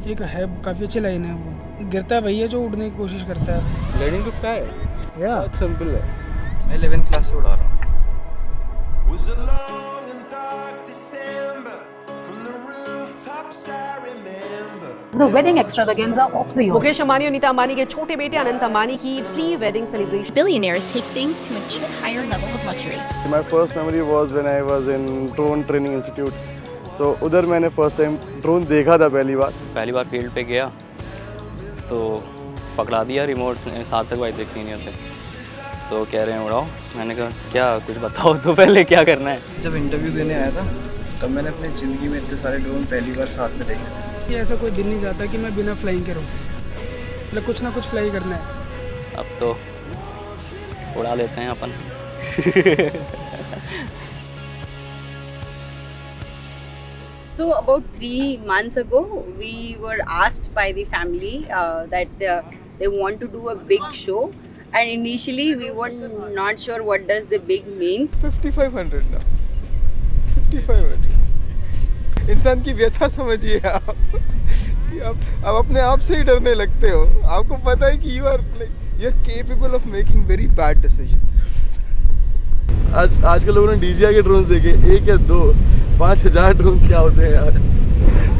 एक है, काफ़ी अच्छी लाइन है वो, गिरता है वही है जो उड़ने की कोशिश करता है। लर्निंग टू फ्लाई बहुत सिंपल है। मैं 11th क्लास से उड़ा रहा हूँ। Was a long and dark December. From the rooftops I remember. The wedding extravaganza of the year. Mukesh Ambani और नीता अंबानी के छोटे बेटे अनंत अंबानी की pre wedding celebration. Billionaires take things to an even higher level of luxury. My first memory was when I was in drone training institute. So उधर मैंने first time drone देखा था पहली बार फील्ड पे गया तो पकड़ा दिया रिमोट, साथ तक वाइट सीनियर थे तो कह रहे हैं उड़ाओ। मैंने कहा क्या कुछ बताओ तो पहले क्या करना है। जब इंटरव्यू देने आया था तब मैंने अपनी ज़िंदगी में इतने सारे ड्रोन पहली बार साथ में देखे। ये ऐसा कोई दिन नहीं जाता कि मैं बिना फ्लाइंग के रहूँ, मतलब कुछ ना कुछ फ्लाई करना है। अब तो उड़ा लेते हैं अपन। So about 3 months ago, we were asked by the family that they want to do a big show, and initially we were not sure what does the big means. 5500 ना 5500 इंसान की व्यथा समझिए आप कि आप अपने आप से ही डरने लगते हो। आपको पता है कि you are capable of making very bad decisions. आजकल लोगों ने DJI के ड्रोन्स देखे, 1 या 2 5000 ड्रोन्स क्या होते हैं यार।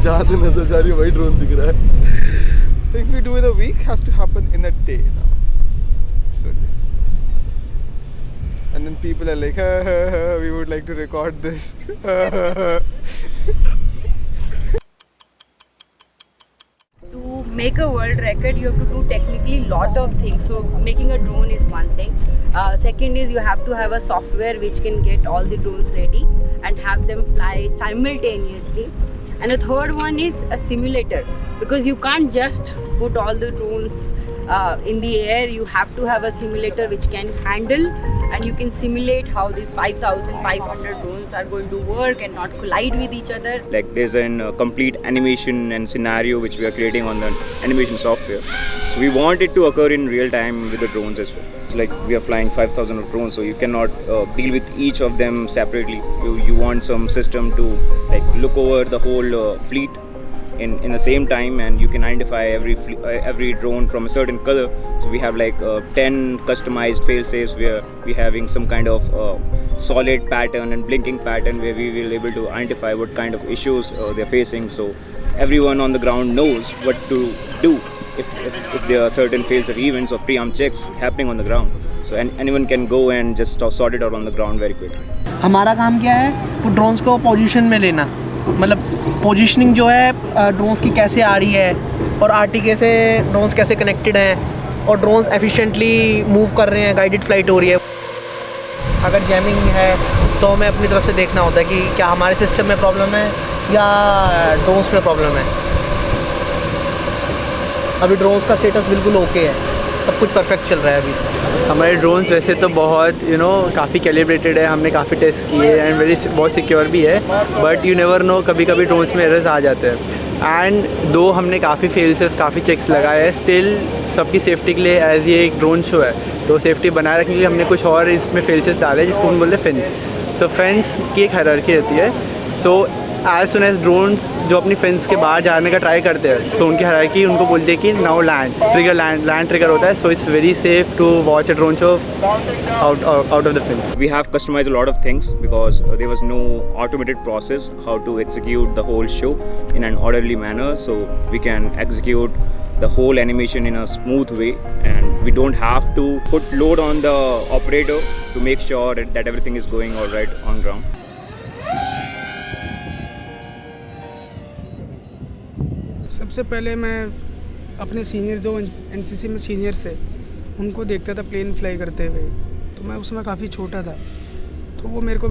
जहाँ तो नजर जा रही है वही ड्रोन दिख रहा है। Things we do in a week has to happen in a day now. So this, and then people are like, we would like to record this. To make a world record, you have to do technically lot of things. So making a drone is one thing. Second is you have to have a software which can get all the drones ready and have them fly simultaneously. And the third one is a simulator, because you can't just put all the drones in the air. You have to have a simulator which can handle, and you can simulate how these 5,500 drones are going to work and not collide with each other. Like there's a complete animation and scenario which we are creating on the animation software. So we want it to occur in real time with the drones as well. It's like we are flying 5,000 of drones, so you cannot deal with each of them separately. You want some system to like look over the whole fleet in the same time, and you can identify every drone from a certain color. So we have like 10 customized fail-safes where we're having some kind of solid pattern and blinking pattern where we will able to identify what kind of issues they're facing. So everyone on the ground knows what to do if there are certain fail-safe events or pre-arm checks happening on the ground. So anyone can go and just sort it out on the ground very quickly. हमारा काम क्या है, वो drones को position में लेना, मतलब positioning जो है ड्रोन्स की कैसे आ रही है और RTK से ड्रोन्स कैसे कनेक्टेड हैं और ड्रोन्स एफिशिएंटली मूव कर रहे हैं, गाइडेड फ्लाइट हो रही है। अगर जैमिंग है तो हमें अपनी तरफ से देखना होता है कि क्या हमारे सिस्टम में प्रॉब्लम है या ड्रोन्स में प्रॉब्लम है। अभी ड्रोन्स का स्टेटस बिल्कुल ओके है, सब कुछ परफेक्ट चल रहा है अभी। हमारे ड्रोन्स वैसे तो बहुत काफ़ी कैलिब्रेटेड है, हमने काफ़ी टेस्ट किए एंड बहुत सिक्योर भी है, बट यू नेवर नो, कभी कभी ड्रोन्स में एरर्स आ जाते हैं। एंड दो हमने काफ़ी फेल सेफ्स, काफ़ी चेक्स लगाए हैं, स्टिल सबकी सेफ्टी के लिए एज ये एक ड्रोन शो है तो सेफ्टी बनाए रखने के लिए हमने कुछ और इसमें फेल सेफ्स डाले जिसको हम बोलते हैं फेंस। सो फेंस की एक हायरार्की रहती है। So as soon as drones जो अपनी फेंस के बाहर जाने का ट्राई करते हैं, सो उनकी हायरार्की उनको बोलते हैं कि now land trigger, land trigger होता है। So it's very safe to watch a drone show out of the fence. We have customized a lot of things because there was no automated process how to execute the whole show in an orderly manner, so we can execute the whole animation in a smooth way, and we don't have to put load on the operator to make sure that everything is going all right on ground. सबसे पहले मैं अपने senior जो NCC में seniors थे उनको देखता था प्लेन फ्लाई करते हुए, तो मैं उसमें काफ़ी छोटा था, तो वो मेरे को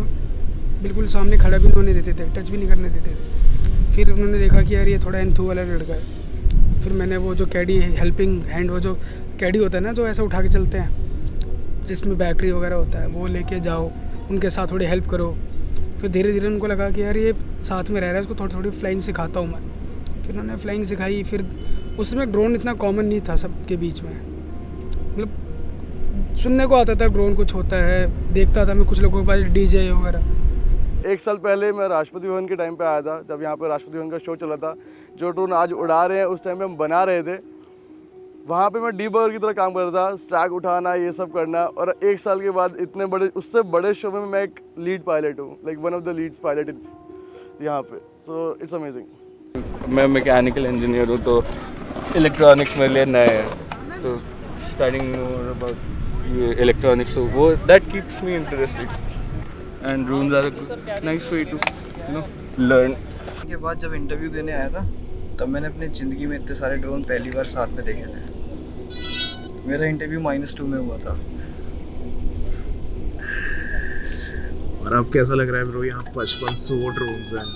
बिल्कुल सामने खड़ा भी नहीं होने देते थे, टच भी नहीं करने देते थे। फिर उन्होंने देखा कि यार ये थोड़ा एंथू वाला लड़का है। फिर मैंने वो जो कैडी हेल्पिंग हैंड, वो जो कैडी होता है ना जो ऐसा उठा के चलते हैं जिसमें बैटरी वगैरह होता है, वो लेके जाओ, उनके साथ थोड़ी हेल्प करो। फिर धीरे धीरे उनको लगा कि यार ये साथ में रह रहा है, उसको थोड़ी थोड़ी फ्लाइंग सिखाता हूँ मैं। फिर उन्होंने फ्लाइंग सिखाई। फिर उसमें ड्रोन इतना कॉमन नहीं था सबके बीच में, मतलब सुनने को आता था ड्रोन कुछ होता है, देखता था मैं कुछ लोगों के पास डीजे वगैरह। 1 साल पहले मैं राष्ट्रपति भवन के टाइम पे आया था, जब यहाँ पे राष्ट्रपति भवन का शो चला था। जो ड्रोन आज उड़ा रहे हैं उस टाइम पे हम बना रहे थे। वहाँ पे मैं डीबगर की तरह काम कर रहा था, स्टैक उठाना, ये सब करना। और 1 साल के बाद इतने बड़े, उससे बड़े शो में मैं एक लीड पायलट हूँ, like one of the lead pilot यहाँ पे। So it's amazing. मैं मैकेनिकल इंजीनियर हूँ, तो इलेक्ट्रॉनिक्स मेरे लिए नए है, तो स्टडिंग अबाउट इलेक्ट्रॉनिक्स, तो वो that keeps me interested and drones are a nice way to learn. के बाद जब इंटरव्यू देने आया था तब मैंने अपनी ज़िंदगी में इतने सारे ड्रोन पहली बार साथ में देखे थे। मेरा इंटरव्यू -2 में हुआ था। और अब कैसा लग रहा है ब्रो, यहाँ 5500 ड्रोन्स हैं?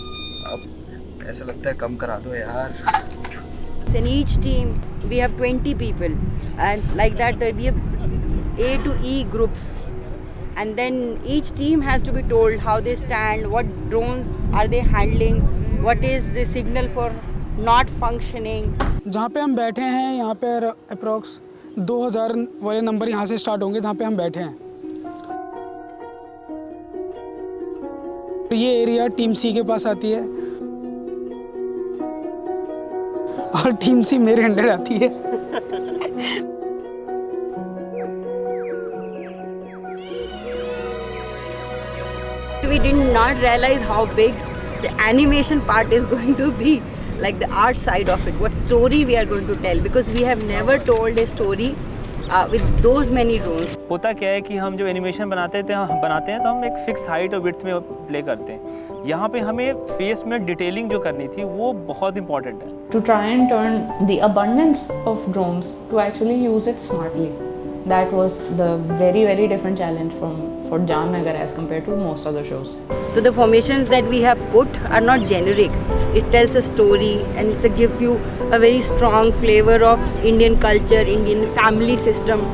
अब ऐसा लगता है कम करा दो यार। In each team we have 20 people, and like that we have A to E groups, and then each team has to be told how they stand, what drones are they handling, what is the signal for not functioning. जहाँ पे हम बैठे हैं यहाँ पे approx 2000 वाले number यहाँ से स्टार्ट होंगे जहाँ पे हम बैठे हैं। तो ये एरिया टीम सी के पास आती है और टीम सी मेरे अंडर आती है। We did not realize how big the animation part is going to be, like the art side of it, what story we are going to tell, because we have never told a story with those many drones. होता क्या है कि हम जब animation बनाते हैं तो हम एक फिक्स हाइट और विड्थ में प्ले करते हैं। यहाँ पे हमें फेस में डिटेलिंग जो करनी थी वो बहुत इंपॉर्टेंट है। To try and turn the abundance of drones to actually use it smartly. That was the very, very different challenge for Jamnagar as compared to most other shows. So the formations that we have put are not generic. It tells a story and it gives you a very strong flavor of Indian culture, Indian family system,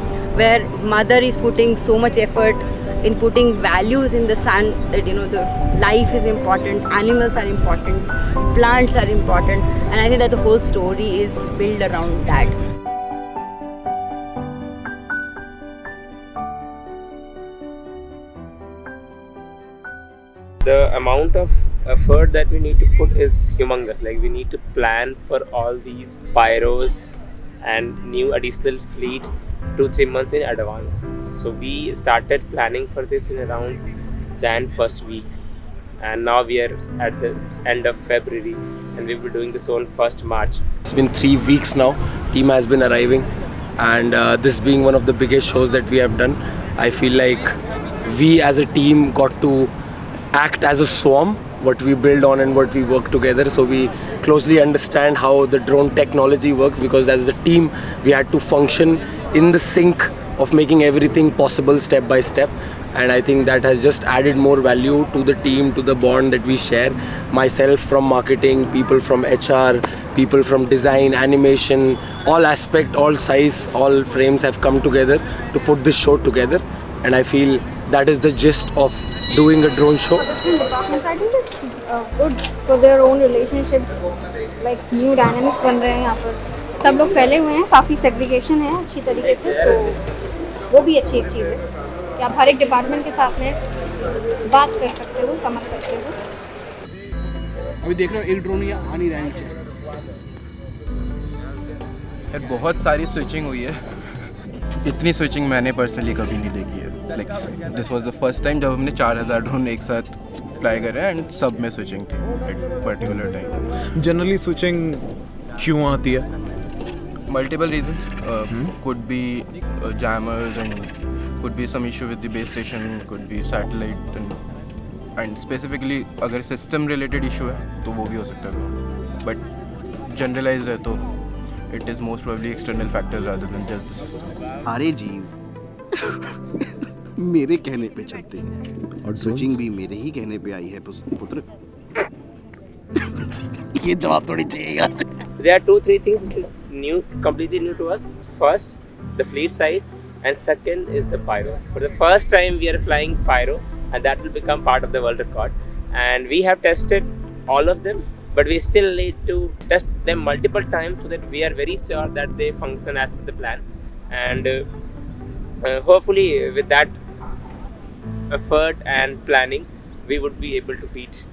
where mother is putting so much effort in putting values in the sun, that the life is important, animals are important, plants are important, and I think that the whole story is built around that. The amount of effort that we need to put is humongous. Like, we need to plan for all these pyros and new additional fleet 2-3 months in advance. So we started planning for this in around Jan first week, and now we are at the end of February and we'll be doing this on 1st March. It's been 3 weeks now. Team has been arriving, and this being one of the biggest shows that we have done, I feel like we as a team got to act as a swarm, what we build on and what we work together. So we closely understand how the drone technology works, because as a team we had to function in the sync of making everything possible step by step. And I think that has just added more value to the team, to the bond that we share. Myself from marketing, people from HR, people from design, animation, all aspect, all size, all frames have come together to put this show together. And I feel that is the gist of doing a drone show. I think it's good for their own relationships, like new dynamics बन रहे हैं यहाँ पर। सब लोग फैले हुए हैं, काफ़ी सेग्रीगेशन है अच्छी तरीके से, so वो भी अच्छी एक चीज़ है कि आप हर एक डिपार्टमेंट के साथ में बात कर सकते हो, समझ सकते हो। अभी देख रहे हो एक ड्रोन यहाँ आ नहीं रहा है नीचे। यार बहुत सारी स्विचिंग हुई है, इतनी स्विचिंग मैंने पर्सनली कभी नहीं देखी है। Like this was the first time जब हमने 4000 ड्रोन एक साथ फ्लाई करे एंड सब में स्विचिंग थी at particular time. Generally switching क्यों आती है? Multiple reasons, could be jammers and could be some issue with the base station, could be satellite and specifically अगर सिस्टम रिलेटेड इशू है तो वो भी हो सकता है, बट जनरलाइज है तो it is most probably external factors rather than just the system. सारे जीव मेरे कहने पे चलते हैं और स्विचिंग भी मेरे ही कहने पे आई है पुत्र। ये जवाब थोड़ी चाहिए यार। There are 2-3 things which is new, completely new to us. First, the fleet size, and second is the pyro. For the first time we are flying pyro, and that will become part of the world record. And we have tested all of them, but we still need to test them multiple times so that we are very sure that they function as per the plan. And hopefully with that effort and planning, we would be able to beat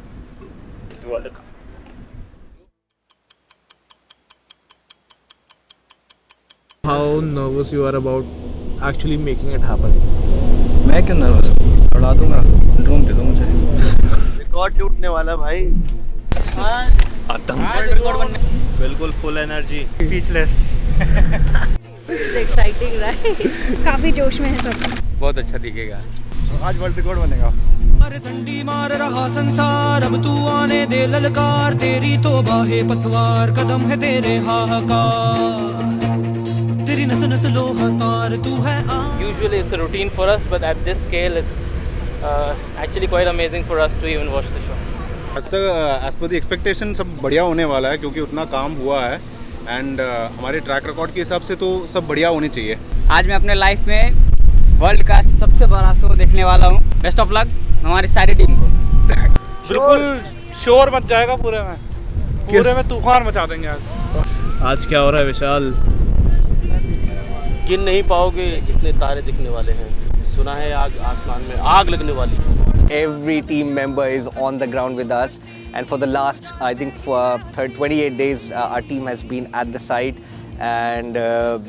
the World Cup. How nervous you are about actually making it happen? मैं क्या nervous हूँ, उड़ा दूंगा, drone दे दो मुझे। Record टूटने वाला भाई। बिल्कुल full energy, speechless. It's exciting, right? काफ़ी जोश में है सब। बहुत अच्छा दिखेगा। आज वर्ल्ड रिकॉर्ड बनेगा। संडी मार रहा संसार, अब तू आने दे ललकार, तेरी तौबा है पतवार, कदम है तेरे हाहाकार, तेरी नस नस लोहा तार, तू है Usually it's a routine for us, but at this scale it's actually quite amazing for us to even watch the show. आज तक एज पर द एक्सपेक्टेशन सब बढ़िया होने वाला है क्योंकि उतना काम हुआ है एंड हमारे ट्रैक रिकॉर्ड के हिसाब से तो सब बढ़िया होने चाहिए। आज मैं अपने लाइफ में वर्ल्ड का सबसे बड़ा शो देखने वाला हूँ। बेस्ट ऑफ लक हमारी सारी टीम को। बिल्कुल शोर मच जाएगा पूरे में तूफान मचा देंगे आज क्या हो रहा है विशाल? गिन नहीं पाओगे इतने तारे दिखने वाले हैं। सुना है आग आसमान में आग लगने वाली। Every team member is on the ground with us, and for the last, I think, for 28 days, our team has been at the site, and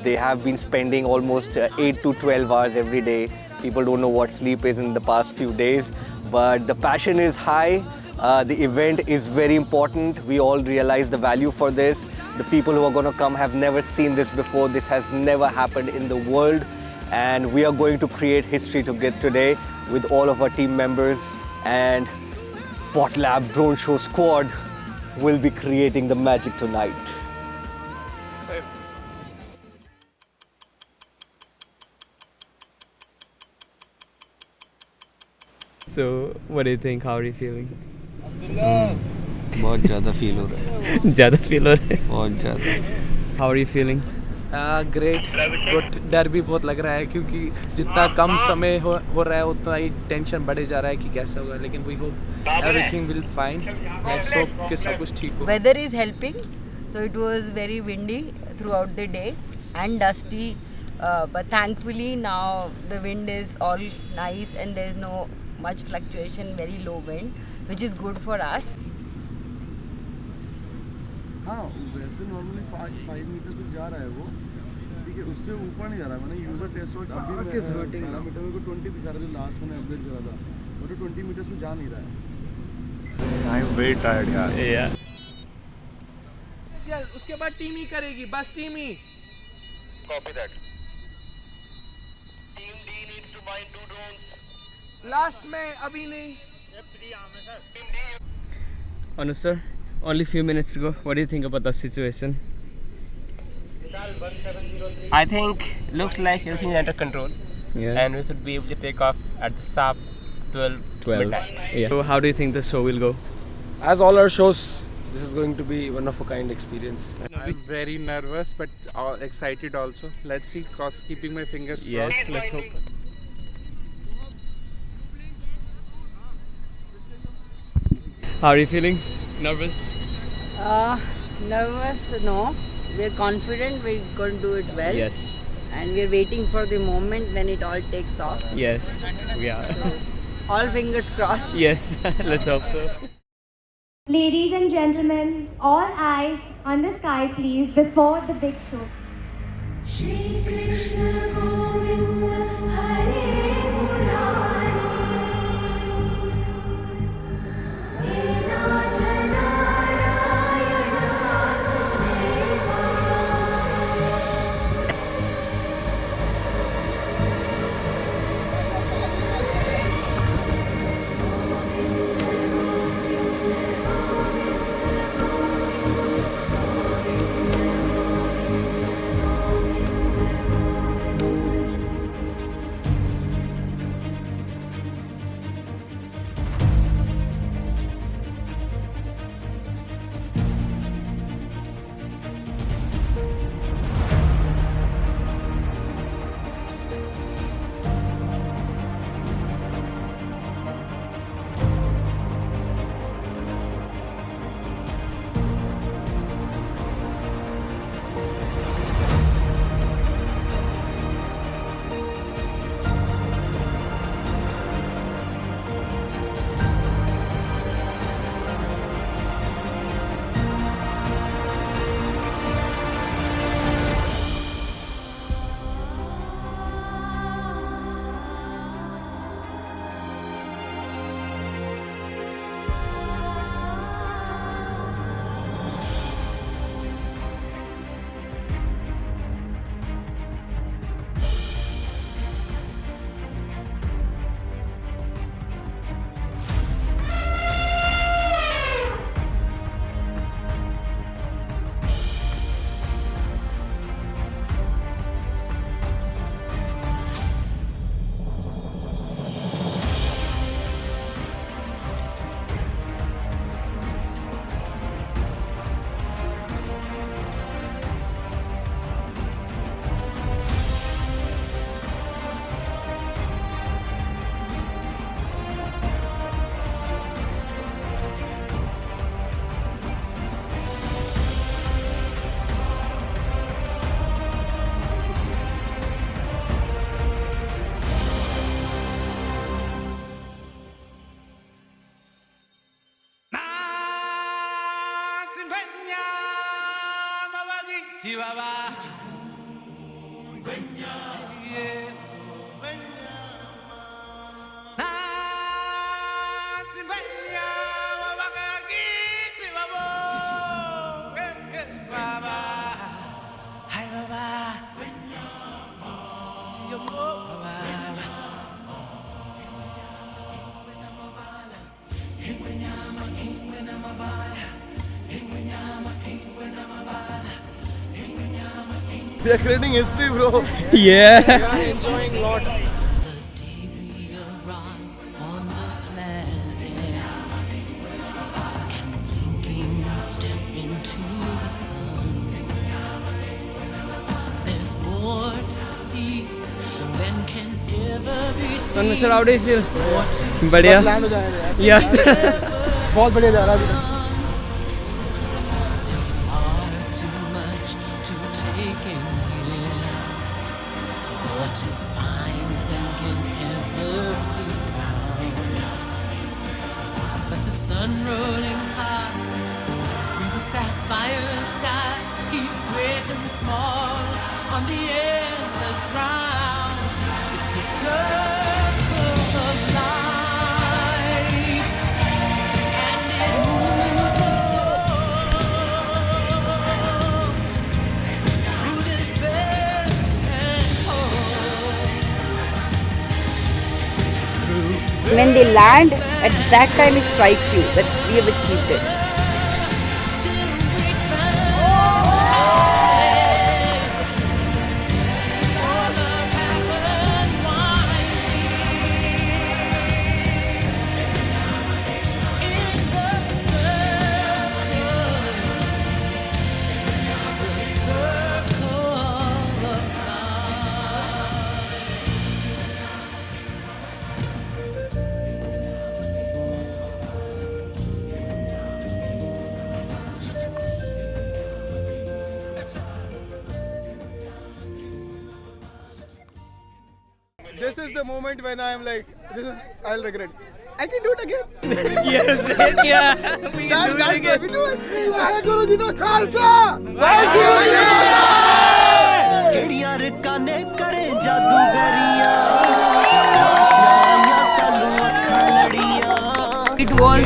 they have been spending almost 8 to 12 hours every day. People don't know what sleep is in the past few days, but the passion is high. The event is very important. We all realize the value for this. The people who are going to come have never seen this before. This has never happened in the world, and we are going to create history today with all of our team members, and PotLab Drone Show squad will be creating the magic tonight. So what do you think? How are you feeling? बहुत ज़्यादा feel हो रहा है। ज़्यादा feel हो रहा है? बहुत ज़्यादा। How are you feeling? Great, but डर भी बहुत लग रहा है क्योंकि जितना कम समय हो रहा है उतना ही टेंशन बढ़े जा रहा है कि कैसे होगा, लेकिन we hope everything will fine. Let's hope कि सब कुछ ठीक हो। Weather is helping, so it was very windy throughout the day and dusty, but thankfully now the wind is all nice and there is no much fluctuation, very low wind, which is good for us. हाँ, वैसे normally 5 metre से जा रहा है वो, ठीक है, उससे ऊपर नहीं जा रहा है। मैंने यूज़र टेस्ट और अभी पैरामीटर को 20 दिखा रहा है, लास्ट मैंने अपडेट करा था, और तो 20 मीटर्स में जा नहीं रहा है। आई एम वेरी टायर्ड यार। उसके बाद टीम ही करेगी, बस टीम ही। Copy that. Team D needs to buy 2 drones. Last में अभी नहीं। Anu sir, only few minutes to go. What do you think about the situation? I think looks like everything is under control. Yeah. And we should be able to take off at the sharp 12 midnight. Yeah. So how do you think the show will go? As all our shows, this is going to be one of a kind experience. I'm very nervous but excited also. Let's see, keeping my fingers crossed. Yes, let's hope. How are you feeling? Nervous? Nervous? No. We're confident we're going to do it well. Yes. And we're waiting for the moment when it all takes off. Yes, we are. All fingers crossed. Yes, let's hope so. Ladies and gentlemen, all eyes on the sky please before the big show. Shri Krishna Govinda Hare Murari Vedanta Narayana Sudeva We are creating history, bro. Yeah. We are enjoying a lot. Step into the sun. There's more to see than can ever be seen. Mr. Rowdy, feel बढ़िया. Yes. बहुत बढ़िया जा रहा है. There's far too much to take in here. More to find than can ever be found. But the sun rolling high through the sapphire sky keeps great and small on the endless round. It's the circle of life, and it moves us all through despair and hope. When they land, at that time it strikes you that we have achieved it. This is the moment when I am like, I'll regret. I can do it again. Yes, yeah. We can do it again. We do it. Guru Ji da Khalsa. ਕਿਹੜੀਆਂ ਰਕਾਂ ਨੇ ਕਰੇ ਜਾਦੂਗਰੀਆਂ ਹੱਸਣੀਆਂ ਸਾਨੂੰ ਅੱਖਾਂ ਲੜੀਆਂ It was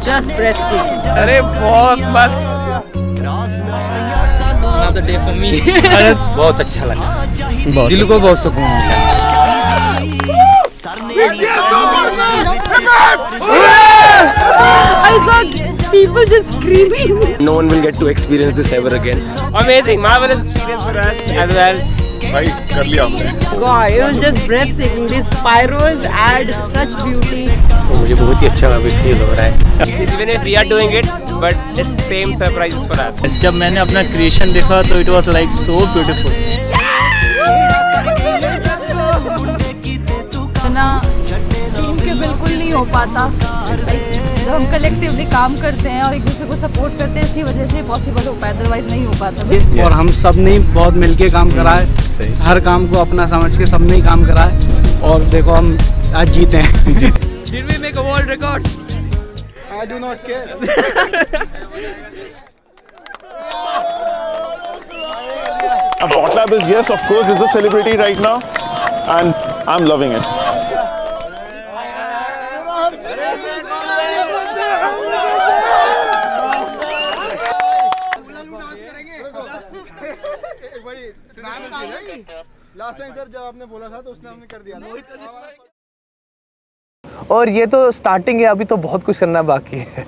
just breathtaking. अरे बहुत मस्त. Another day for me. बहुत अच्छा लगा. दिल को बहुत सुकून मिला. I saw people just screaming. No one will get to experience this ever again. Amazing, marvelous experience for us as well. भाई कर लिया हमने. God, it was just breathtaking. These pyros add such beauty. मुझे बहुत ही अच्छा feel हो रहा है. Even if we are doing it, but it's same surprises for us. जब मैंने अपना क्रिएशन देखा तो it was like so beautiful. ना टीम के बिल्कुल नहीं हो पाता. जब हम कलेक्टिवली काम करते हैं और एक दूसरे को सपोर्ट करते हैं, इसी वजह से पॉसिबल हो पाया, अदरवाइज नहीं हो पाता. और हम सब ने बहुत मिलके काम करा है. हर काम को अपना समझ के सबने ही काम करा है और देखो हम आज जीते हैं. Did we make a world record? I do not care. Bot Lab is, yes, of course, is a celebrity right now, and I'm loving it. Last time sir जब आपने बोला था तो उसने हमने कर दिया. और ये तो स्टार्टिंग है, अभी तो बहुत कुछ करना बाकी है.